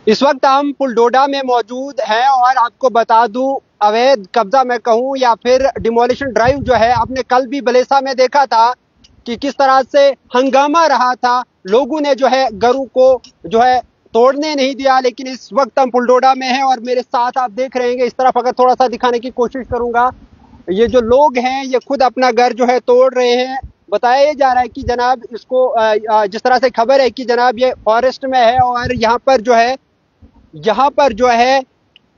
इस वक्त हम पुलडोडा में मौजूद हैं और आपको बता दूं, अवैध कब्जा मैं कहूं या फिर डिमोलिशन ड्राइव जो है, आपने कल भी बलेसा में देखा था कि किस तरह से हंगामा रहा था। लोगों ने जो है घरों को जो है तोड़ने नहीं दिया। लेकिन इस वक्त हम पुलडोडा में हैं और मेरे साथ आप देख रहे हैं, इस तरफ अगर थोड़ा सा दिखाने की कोशिश करूंगा, ये जो लोग हैं ये खुद अपना घर जो है तोड़ रहे हैं। बताया जा रहा है कि जनाब इसको जिस तरह से खबर है कि जनाब ये फॉरेस्ट में है और यहाँ पर जो है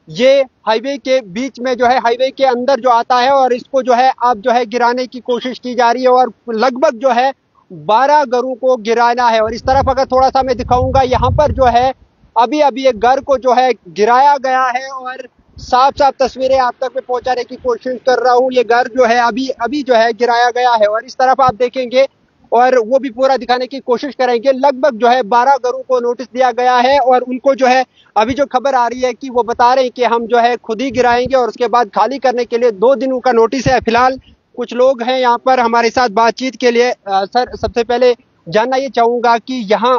ये हाईवे के बीच में जो है हाईवे के अंदर जो आता है और इसको जो है अब जो है गिराने की कोशिश की जा रही है और लगभग जो है 12 घरों को गिराना है। और इस तरफ अगर थोड़ा सा मैं दिखाऊंगा, यहाँ पर जो है अभी अभी एक घर को जो है गिराया गया है और साफ साफ तस्वीरें आप तक में पहुंचाने की कोशिश कर रहा हूँ। ये घर जो है अभी अभी जो है गिराया गया है और इस तरफ आप देखेंगे और वो भी पूरा दिखाने की कोशिश करेंगे। लगभग जो है 12 घरों को नोटिस दिया गया है और उनको जो है अभी जो खबर आ रही है कि वो बता रहे हैं कि हम जो है खुद ही गिराएंगे और उसके बाद खाली करने के लिए 2 दिनों का नोटिस है। फिलहाल कुछ लोग हैं यहाँ पर हमारे साथ बातचीत के लिए। सर, सबसे पहले जानना ये चाहूंगा कि यहाँ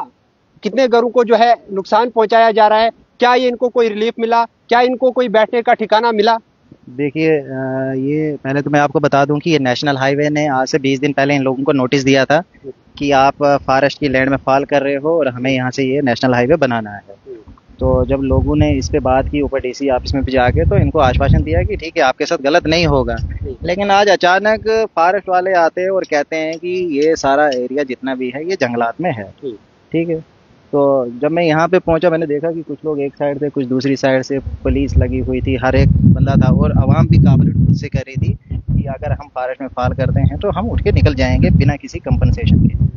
कितने घरों को जो है नुकसान पहुंचाया जा रहा है? क्या ये इनको कोई रिलीफ मिला? क्या इनको कोई बैठने का ठिकाना मिला? देखिए, ये पहले तो मैं आपको बता दूं कि ये नेशनल हाईवे ने आज से 20 दिन पहले इन लोगों को नोटिस दिया था कि आप फॉरेस्ट की लैंड में फॉल कर रहे हो और हमें यहाँ से ये नेशनल हाईवे बनाना है। तो जब लोगों ने इस पे बात की ऊपर डीसी ऑफिस में भी जाके, तो इनको आश्वासन दिया कि ठीक है आपके साथ गलत नहीं होगा। लेकिन आज अचानक फॉरेस्ट वाले आते हैं और कहते हैं कि ये सारा एरिया जितना भी है ये जंगलात में है। ठीक है, तो जब मैं यहाँ पे पहुंचा मैंने देखा कि कुछ लोग एक साइड से, कुछ दूसरी साइड से, पुलिस लगी हुई थी, हर एक बंदा था और आवाम भी काबलियत खुद से कर रही थी कि अगर हम फॉरेस्ट में फाल करते हैं तो हम उठ के निकल जाएंगे बिना किसी कंपनसेशन के।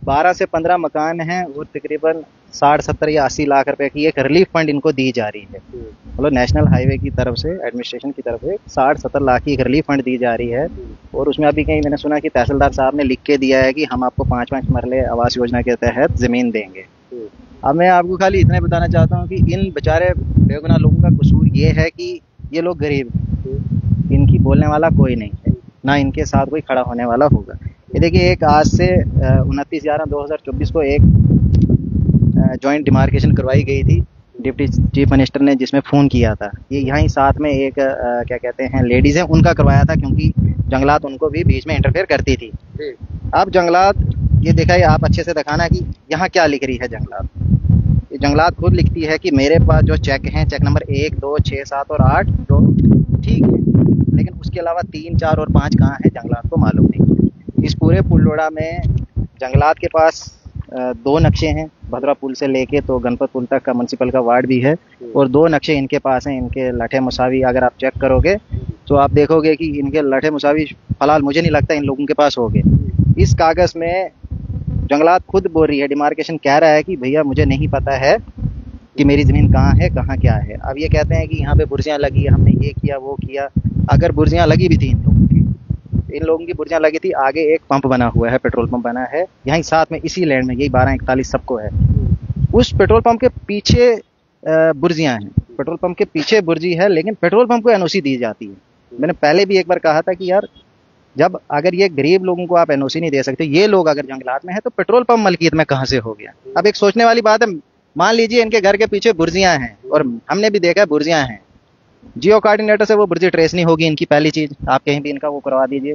12 से 15 मकान हैं और तकरीबन 60-70 या 80 लाख रुपए की एक रिलीफ फंड इनको दी जा रही है। मतलब नेशनल हाईवे की तरफ से, एडमिनिस्ट्रेशन की तरफ से 60-70 लाख की एक रिलीफ फंड दी जा रही है। और उसमें अभी कहीं मैंने सुना कि तहसीलदार साहब ने लिख के दिया है कि हम आपको 5-5 मरले आवास योजना के तहत जमीन देंगे। अब मैं आपको खाली इतना बताना चाहता हूँ कि इन बेचारे बेगुनाह लोगों का कसूर ये है कि ये लोग गरीब, इनकी बोलने वाला कोई नहीं है, ना इनके साथ कोई खड़ा होने वाला होगा। ये देखिए, एक आज से 29/11/2024 को एक जॉइंट डिमार्केशन करवाई गई थी डिप्टी चीफ मिनिस्टर ने, जिसमें फ़ोन किया था। ये यहाँ साथ में एक क्या कहते हैं लेडीज़ हैं, उनका करवाया था क्योंकि जंगलात उनको भी बीच में इंटरफेयर करती थी। अब जंगलात, ये देखा है आप अच्छे से दिखाना कि यहाँ क्या लिख रही है जंगलात। ये जंगलात खुद लिखती है कि मेरे पास जो चेक हैं, चेक नंबर 1, 2, 6, 7 और 8 जो ठीक है, लेकिन उसके अलावा 3, 4 और 5 कहाँ है जंगलात को मालूम नहीं। इस पूरे पुलडोडा में जंगलात के पास 2 नक्शे हैं, भद्रा पुल से लेके तो गणपत पुल तक का म्यूनसिपल का वार्ड भी है, और 2 नक्शे इनके पास हैं। इनके लठे मुसावी अगर आप चेक करोगे तो आप देखोगे कि इनके लठे मुसावी फिलहाल मुझे नहीं लगता इन लोगों के पास होंगे। इस कागज में जंगलात खुद बोल रही है, डिमार्केशन कह रहा है कि भैया मुझे नहीं पता है कि मेरी ज़मीन कहाँ है, कहाँ क्या है। अब ये कहते हैं कि यहाँ पे बुर्जियाँ लगी है, हमने ये किया वो किया। अगर बुर्जियाँ लगी भी थी इन लोगों की बुर्जियाँ लगी थी, आगे एक पंप बना हुआ है, पेट्रोल पंप बना है यहीं साथ में इसी लैंड में, यही 1241 सबको है। उस पेट्रोल पंप के पीछे बुर्जियाँ हैं, पेट्रोल पंप के पीछे बुर्जी है, लेकिन पेट्रोल पंप को एनओसी दी जाती है। मैंने पहले भी एक बार कहा था कि यार, जब अगर ये गरीब लोगों को आप एनओसी नहीं दे सकते, ये लोग अगर जंगलात में है तो पेट्रोल पंप मलकियत में कहाँ से हो गया। अब एक सोचने वाली बात है, मान लीजिए इनके घर के पीछे बुर्जियाँ हैं और हमने भी देखा है बुर्जियाँ हैं, जियो कोऑर्डिनेटर से वो बुर्जी ट्रेस नहीं होगी इनकी। पहली चीज आप कहीं भी इनका वो करवा दीजिए।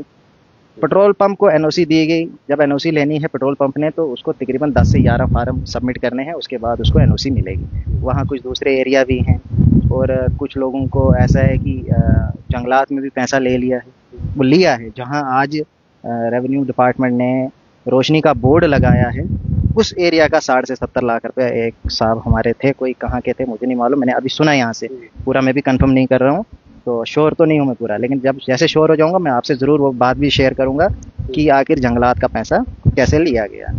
पेट्रोल पंप को एनओसी दी गई, जब एनओसी लेनी है पेट्रोल पंप ने तो उसको तकरीबन 10 से 11 फार्म सबमिट करने हैं, उसके बाद उसको एनओसी मिलेगी। वहाँ कुछ दूसरे एरिया भी हैं और कुछ लोगों को ऐसा है कि जंगलात में भी पैसा ले लिया है, वो लिया है। जहाँ आज रेवेन्यू डिपार्टमेंट ने रोशनी का बोर्ड लगाया है, उस एरिया का 60 से 70 लाख रुपया एक साहब हमारे थे, कोई कहाँ के थे मुझे नहीं मालूम, मैंने अभी सुना यहाँ से, पूरा मैं भी कंफर्म नहीं कर रहा हूँ, तो श्योर तो नहीं हूँ मैं पूरा, लेकिन जब जैसे श्योर हो जाऊंगा मैं आपसे ज़रूर वो बात भी शेयर करूंगा कि आखिर जंगलात का पैसा कैसे लिया गया।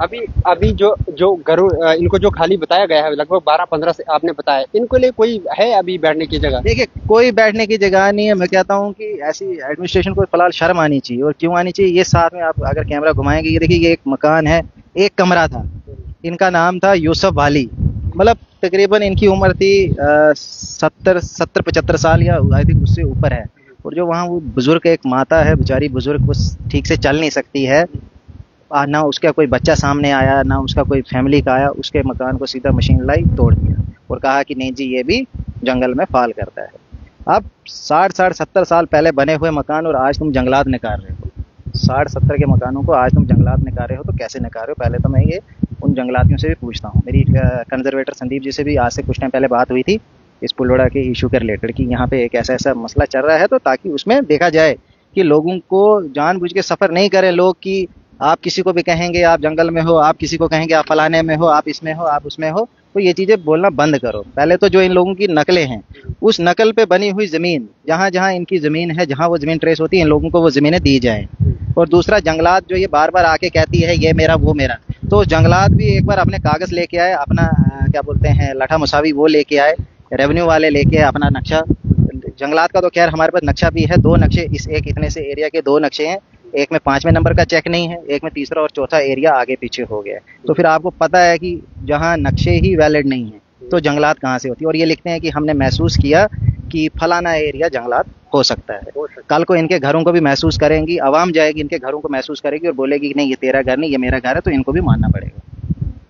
अभी जो घरों इनको जो खाली बताया गया है, लगभग 12-15 से आपने बताया, इनको लिए कोई है अभी बैठने की जगह? देखिए, कोई बैठने की जगह नहीं है। मैं कहता हूँ कि ऐसी एडमिनिस्ट्रेशन को फिलहाल शर्म आनी चाहिए। और क्यों आनी चाहिए, ये साथ में आप अगर कैमरा घुमाएंगे, ये देखिए, ये एक मकान है, एक कमरा था, इनका नाम था यूसुफ वाली, मतलब तकरीबन इनकी उम्र थी 70-75 साल या आई थिंक उससे ऊपर है। और जो वहाँ वो बुजुर्ग एक माता है, बेचारी बुजुर्ग, वो ठीक से चल नहीं सकती है, ना उसका कोई बच्चा सामने आया, ना उसका कोई फैमिली का आया, उसके मकान को सीधा मशीन लाई तोड़ दिया और कहा कि नहीं जी ये भी जंगल में फाल करता है। अब 60-70 साल पहले बने हुए मकान और आज तुम जंगलात निकाल रहे हो, 60-70 के मकानों को आज तुम जंगलात निकाल रहे हो, तो कैसे निकाल रहे हो? पहले तो मैं ये उन जंगलातियों से भी पूछता हूँ। मेरी कंजर्वेटर संदीप जी से भी आज से कुछ टाइम पहले बात हुई थी इस पुलवाड़ा के इशू के रिलेटेड कि यहाँ पे एक ऐसा ऐसा मसला चल रहा है, तो ताकि उसमें देखा जाए कि लोगों को जानबूझ के सफ़र नहीं करें लोग कि आप किसी को भी कहेंगे आप जंगल में हो, आप किसी को कहेंगे आप फलाने में हो, आप इसमें हो, आप उसमें हो, तो ये चीज़ें बोलना बंद करो। पहले तो जो इन लोगों की नकलें हैं, उस नकल पे बनी हुई ज़मीन, जहाँ जहाँ इनकी ज़मीन है, जहाँ वो ज़मीन ट्रेस होती है, इन लोगों को वो ज़मीनें दी जाएँ। और दूसरा, जंगलात जो ये बार बार आके कहती है ये मेरा वो मेरा, तो जंगलात भी एक बार अपने कागज़ लेके आए, अपना क्या बोलते हैं लठा मुसावी वो लेके आए, रेवेन्यू वाले लेके आए अपना नक्शा। जंगलात का तो खैर हमारे पास नक्शा भी है, 2 नक्शे, इस एक इतने से एरिया के 2 नक्शे हैं, एक में 5वें नंबर का चेक नहीं है, एक में तीसरा और चौथा एरिया आगे पीछे हो गया है। तो फिर आपको पता है कि जहाँ नक्शे ही वैलिड नहीं है तो जंगलात कहाँ से होती है। और ये लिखते हैं कि हमने महसूस किया कि फलाना एरिया जंगलात हो सकता है। कल को इनके घरों को भी महसूस करेंगी, आवाम जाएगी इनके घरों को महसूस करेगी और बोलेगी कि नहीं ये तेरा घर नहीं ये मेरा घर है, तो इनको भी मानना पड़ेगा।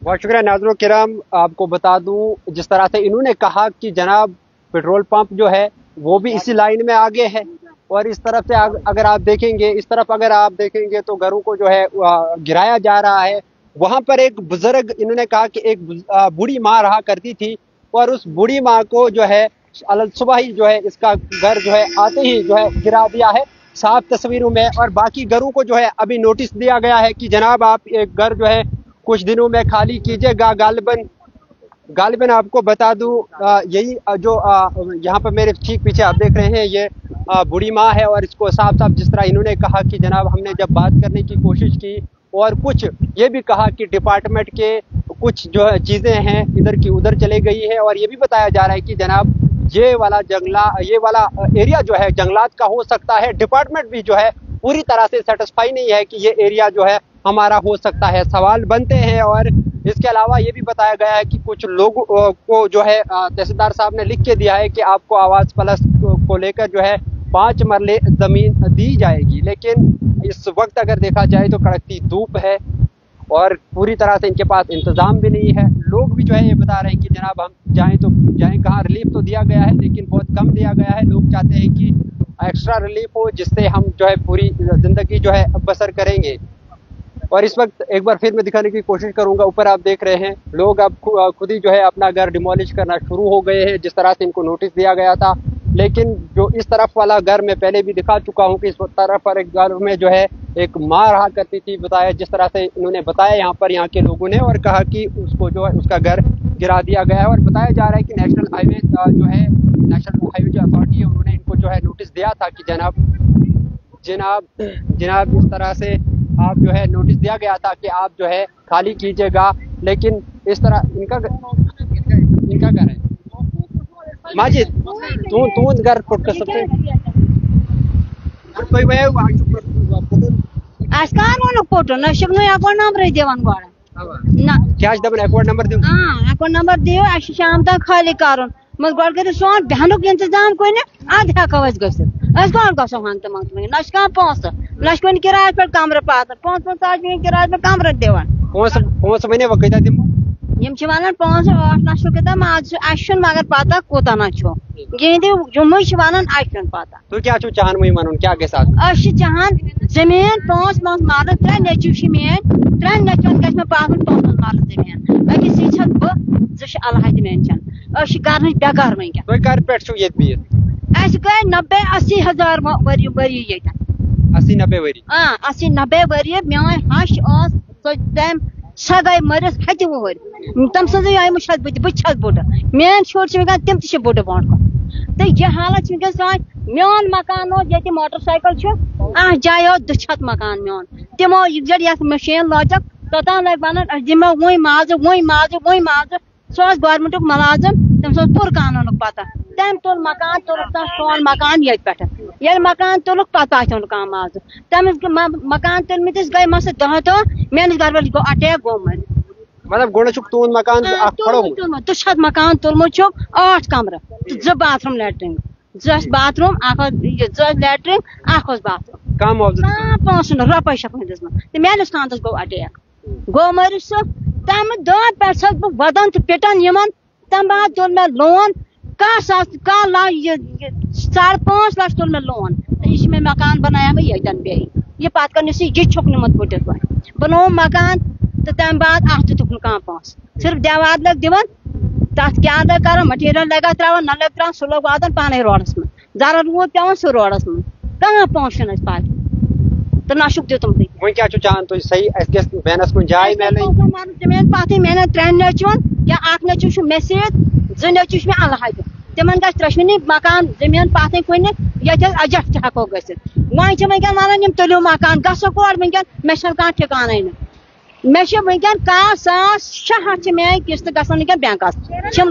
बहुत शुक्रिया नाज़रीन किराम। आपको बता दूं जिस तरह से इन्होंने कहा कि जनाब पेट्रोल पंप जो है वो भी इसी लाइन में आगे है, और इस तरफ से अगर आप देखेंगे, इस तरफ अगर आप देखेंगे तो घरों को जो है गिराया जा रहा है। वहां पर एक बुजुर्ग, इन्होंने कहा कि एक बूढ़ी माँ रहा करती थी और उस बूढ़ी माँ को जो है सुबह ही जो है इसका घर जो है आते ही जो है गिरा दिया है साफ तस्वीरों में। और बाकी घरों को जो है अभी नोटिस दिया गया है कि जनाब आप एक घर जो है कुछ दिनों में खाली कीजिएगा। गालिबन आपको बता दूं यही जो यहाँ पर मेरे ठीक पीछे आप देख रहे हैं ये बूढ़ी माँ है, और इसको साफ साफ जिस तरह इन्होंने कहा कि जनाब हमने जब बात करने की कोशिश की और कुछ ये भी कहा कि डिपार्टमेंट के कुछ जो है चीज़ें हैं इधर की उधर चले गई है, और ये भी बताया जा रहा है कि जनाब ये वाला एरिया जो है जंगलात का हो सकता है। डिपार्टमेंट भी जो है पूरी तरह से सेटिस्फाई नहीं है कि ये एरिया जो है हमारा हो सकता है। सवाल बनते हैं। और इसके अलावा ये भी बताया गया है कि कुछ लोगों को जो है तहसीलदार साहब ने लिख के दिया है कि आपको आवास प्लस को लेकर जो है 5 मरले जमीन दी जाएगी, लेकिन इस वक्त अगर देखा जाए तो कड़कती धूप है और पूरी तरह से इनके पास इंतजाम भी नहीं है। लोग भी जो है ये बता रहे हैं कि जनाब हम जाएं तो जाएं कहाँ, रिलीफ तो दिया गया है लेकिन बहुत कम दिया गया है। लोग चाहते हैं कि एक्स्ट्रा रिलीफ हो जिससे हम जो है पूरी जिंदगी जो है बसर करेंगे। और इस वक्त एक बार फिर मैं दिखाने की कोशिश करूंगा, ऊपर आप देख रहे हैं लोग अब खुद ही जो है अपना घर डिमोलिश करना शुरू हो गए हैं जिस तरह से इनको नोटिस दिया गया था। लेकिन जो इस तरफ वाला घर मैं पहले भी दिखा चुका हूं कि इस तरफ पर एक घर में जो है एक माँ रहा करती थी, बताया जिस तरह से इन्होंने बताया यहाँ के लोगों ने, और कहा कि उसको जो है उसका घर गिरा दिया गया है। और बताया जा रहा है कि नेशनल हाईवे जो है नेशनल हाईवे जो अथॉरिटी है उन्होंने इनको जो है नोटिस दिया था कि जनाब इस तरह से आप जो है नोटिस दिया गया था कि आप जो है खाली कीजिएगा, लेकिन इस तरह इनका घर है माजिद तू घर पुट कर सकते कोई वे आजकल वो फोटो ना शिकनो अकाउंट नंबर देवन गोड़ा ना क्या दबन अकाउंट नंबर दियो। हां अकाउंट नंबर दियो अश शाम तक खाली करन मगर गोड़ कर सोन बहनुक इंतजाम कोई ने आध हकवस गसित अस गोड़ गसो हां त मंग नशका 5 लशकन किराए पर कमरे पात 5-5 आदमी किराए पर कमरे देवन 5 महीने वकैदा दिम यम छ वनन 5-8 लक्ष के माज अशन मगर पता कोता ना छो गेंदे जुम्मु छ वनन अशन पता। तो क्या छु चाहन मुई मनन क्या के साथ अश चाहन जमीन 5 माल 3 नेचु छ मेन 3 नेचन गस में पागल 5 माल जमीन बाकी सी छत ब जश अलहद मेंशन अश करन बेकार में क्या तो कर पेट छु येत भी अश गए 90-80 हजार वरी ये 80-90 वरी 80-90 वरी मैं हश ओस तो टाइम सगै मरस हति वोर तम सजे आई मुशद बचत बोड मेन छोर छ गन तम छ बोड बॉन्ड को तो ये हालत छ गन मेन मकान ये मोटरसाइकिल छ आ जायो दुछत मकान मेन तिमो जड या मशीन लॉजक तोता लग बनन जिम्मा वही माज सोस गवर्नमेंट मुलाजिम तम सो पुर कानून पता तम तुल मकान तुल सोन मकान ये पे ये मकान तुल पता तुल का माज तम मकान तुल मिस गए मस दह तो मेन घर वाली को अटैक गोमन मतलब गोण छुक तून मकान खड़ो तो छत मकान तुल छुक 8 कमरा 2 बाथरूम लैट्रिन 2 बाथरूम आखो 2 लैट्रिन आखो बाथरूम कम पोस रुपये शपन दिस मेस खानदस गो अटैक गो मर सह तम दह पे वदन तो पिटन तम बाद तुल मे लोन 5.5 लाख तुल मे लोन यह मे मकान बनाया मैं यन बे यह पत कर यह छुक नमुत पुटित बनो मकान तो तम बाद अत तुक कह पोस सिर्फ देवार लग दिवन तथ क्या लग कर मटीरियल लगा त्रावन न लग त्रावन सह लोग वादन पाने रोडस में जर रूद पे सह रोडस में कहाँ पोस पात तो नशुक दितुम वह क्या चाहान तुम सही बेनस कुछ जाय मिल जमीन पात मे 3 नचुन या 8 नचु मे सत 2 नचु मे अलहद तिमन ग त्रिशवनी मकान जमीन पात कुन ये अजट हको गि वह वनकन वन तुलियो मकान गो कौर वनकन मे कह ठिकान मे वनकन 600 मे किस्त ग वनकन बैंकस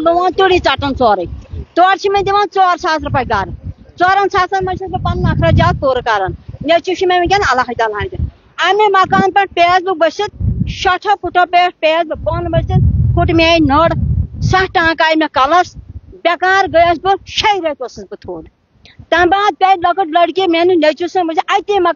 लोन तुड़ी चटन सोरे तौर मे दिवान 4,000 रुपये घर 4,000 मे पन अखराजात पूर कर नचु मे वनकन अलहद अमे मकान पे पेज बह बसित 60 फुटो पे पेज बन बसित फुट मे नड़ 7 टाँक आई मे कलस बेकार गयस बह 6 रेत बह थोड़ तम बाद पे लकट लड़की मे नचु से मुझे अति मकान